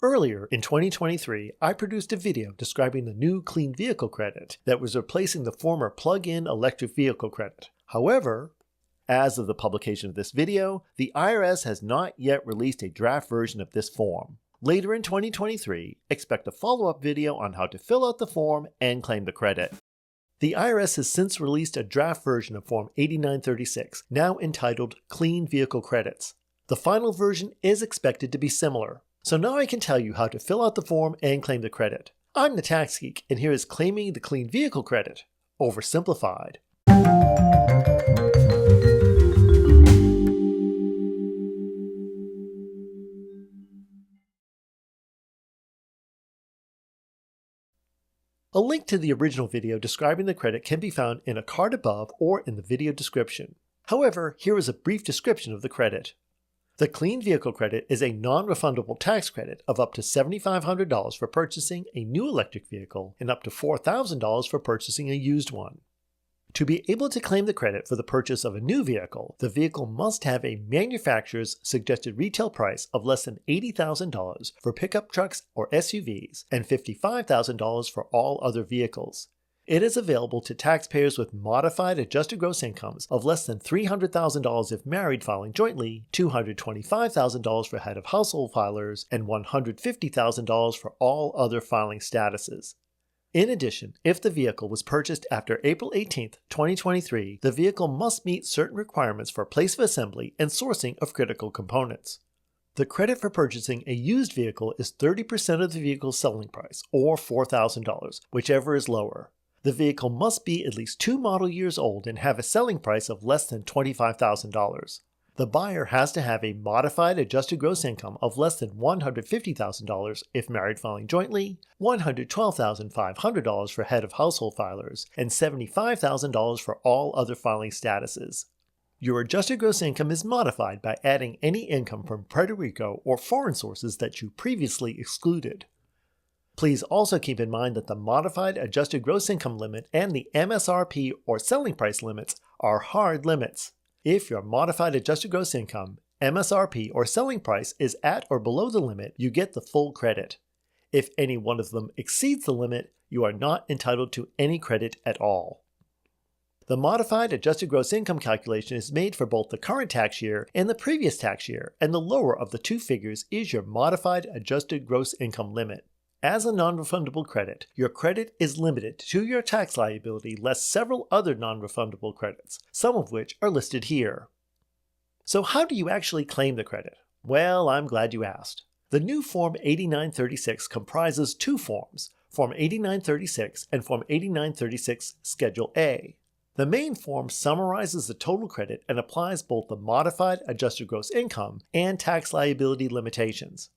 Earlier in 2023, I produced a video describing the new Clean Vehicle Credit that was replacing the former plug-in electric vehicle credit. However, as of the publication of this video, the IRS has not yet released a draft version of this form. Later in 2023, expect a follow-up video on how to fill out the form and claim the credit. The IRS has since released a draft version of Form 8936, now entitled Clean Vehicle Credits. The final version is expected to be similar. So now I can tell you how to fill out the form and claim the credit. I'm the Tax Geek, and here is claiming the Clean Vehicle Credit, oversimplified. A link to the original video describing the credit can be found in a card above or in the video description. However, here is a brief description of the credit. The Clean Vehicle Credit is a non-refundable tax credit of up to $7,500 for purchasing a new electric vehicle and up to $4,000 for purchasing a used one. To be able to claim the credit for the purchase of a new vehicle, the vehicle must have a manufacturer's suggested retail price of less than $80,000 for pickup trucks or SUVs and $55,000 for all other vehicles. It is available to taxpayers with modified adjusted gross incomes of less than $300,000 if married filing jointly, $225,000 for head of household filers, and $150,000 for all other filing statuses. In addition, if the vehicle was purchased after April 18, 2023, the vehicle must meet certain requirements for place of assembly and sourcing of critical components. The credit for purchasing a used vehicle is 30% of the vehicle's selling price, or $4,000, whichever is lower. The vehicle must be at least 2 model years old and have a selling price of less than $25,000. The buyer has to have a modified adjusted gross income of less than $150,000 if married filing jointly, $112,500 for head of household filers, and $75,000 for all other filing statuses. Your adjusted gross income is modified by adding any income from Puerto Rico or foreign sources that you previously excluded. Please also keep in mind that the modified adjusted gross income limit and the MSRP or selling price limits are hard limits. If your modified adjusted gross income, MSRP, or selling price is at or below the limit, you get the full credit. If any one of them exceeds the limit, you are not entitled to any credit at all. The modified adjusted gross income calculation is made for both the current tax year and the previous tax year, and the lower of the two figures is your modified adjusted gross income limit. As a non-refundable credit, your credit is limited to your tax liability less several other non-refundable credits, some of which are listed here. So how do you actually claim the credit? Well, I'm glad you asked. The new Form 8936 comprises two forms, Form 8936 and Form 8936 Schedule A. The main form summarizes the total credit and applies both the modified adjusted gross income and tax liability limitations.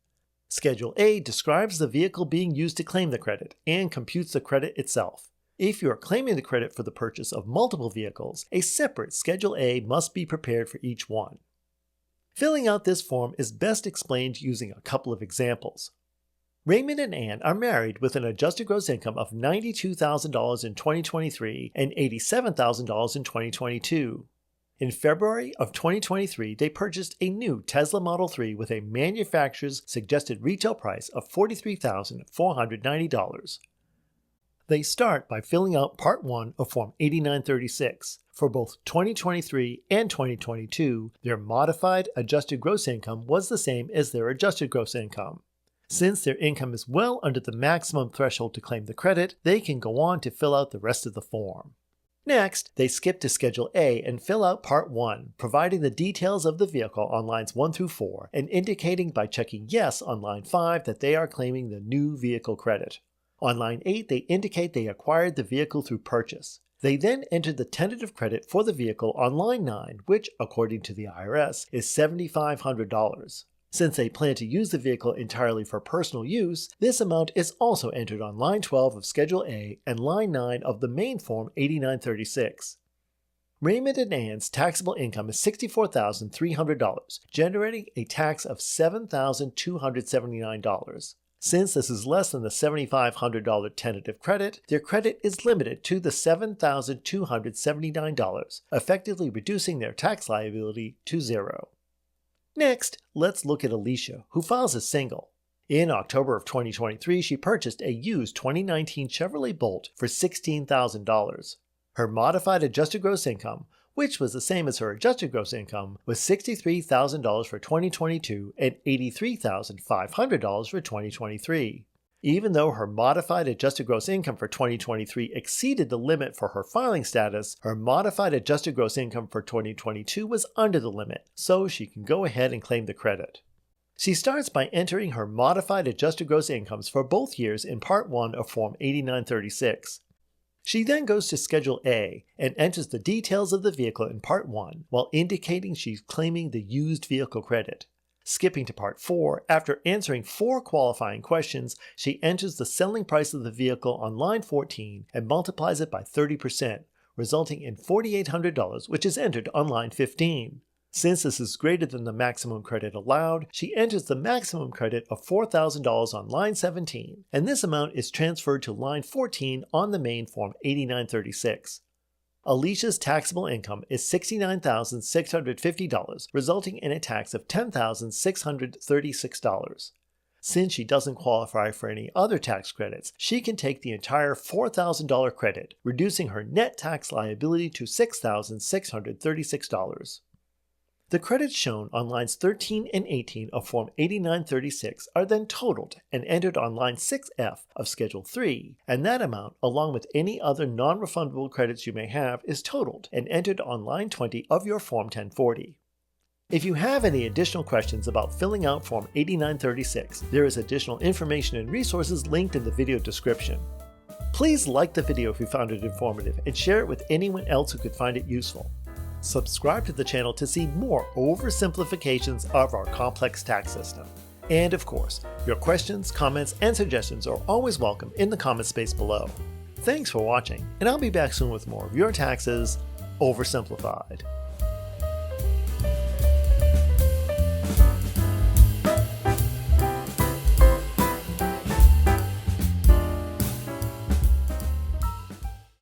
Schedule A describes the vehicle being used to claim the credit and computes the credit itself. If you are claiming the credit for the purchase of multiple vehicles, a separate Schedule A must be prepared for each one. Filling out this form is best explained using a couple of examples. Raymond and Ann are married with an adjusted gross income of $92,000 in 2023 and $87,000 in 2022. In February of 2023, they purchased a new Tesla Model 3 with a manufacturer's suggested retail price of $43,490. They start by filling out Part 1 of Form 8936. For both 2023 and 2022, their modified adjusted gross income was the same as their adjusted gross income. Since their income is well under the maximum threshold to claim the credit, they can go on to fill out the rest of the form. Next, they skip to Schedule A and fill out Part 1, providing the details of the vehicle on lines 1 through 4 and indicating by checking yes on line 5 that they are claiming the new vehicle credit. On line 8, they indicate they acquired the vehicle through purchase. They then enter the tentative credit for the vehicle on line 9, which, according to the IRS, is $7,500. Since they plan to use the vehicle entirely for personal use, this amount is also entered on line 12 of Schedule A and line 9 of the main Form 8936. Raymond and Ann's taxable income is $64,300, generating a tax of $7,279. Since this is less than the $7,500 tentative credit, their credit is limited to the $7,279, effectively reducing their tax liability to zero. Next, let's look at Alicia, who files as single. In October of 2023, she purchased a used 2019 Chevrolet Bolt for $16,000. Her modified adjusted gross income, which was the same as her adjusted gross income, was $63,000 for 2022 and $83,500 for 2023. Even though her modified adjusted gross income for 2023 exceeded the limit for her filing status, her modified adjusted gross income for 2022 was under the limit, so she can go ahead and claim the credit. She starts by entering her modified adjusted gross incomes for both years in Part 1 of Form 8936. She then goes to Schedule A and enters the details of the vehicle in Part 1 while indicating she's claiming the used vehicle credit. Skipping to Part 4, after answering 4 qualifying questions, she enters the selling price of the vehicle on line 14 and multiplies it by 30%, resulting in $4,800, which is entered on line 15. Since this is greater than the maximum credit allowed, she enters the maximum credit of $4,000 on line 17, and this amount is transferred to line 14 on the main Form 8936. Alicia's taxable income is $69,650, resulting in a tax of $10,636. Since she doesn't qualify for any other tax credits, she can take the entire $4,000 credit, reducing her net tax liability to $6,636. The credits shown on lines 13 and 18 of Form 8936 are then totaled and entered on line 6F of Schedule 3, and that amount, along with any other non-refundable credits you may have, is totaled and entered on line 20 of your Form 1040. If you have any additional questions about filling out Form 8936, there is additional information and resources linked in the video description. Please like the video if you found it informative and share it with anyone else who could find it useful. Subscribe to the channel to see more oversimplifications of our complex tax system. And of course, your questions, comments, and suggestions are always welcome in the comment space below. Thanks for watching, and I'll be back soon with more of your taxes oversimplified.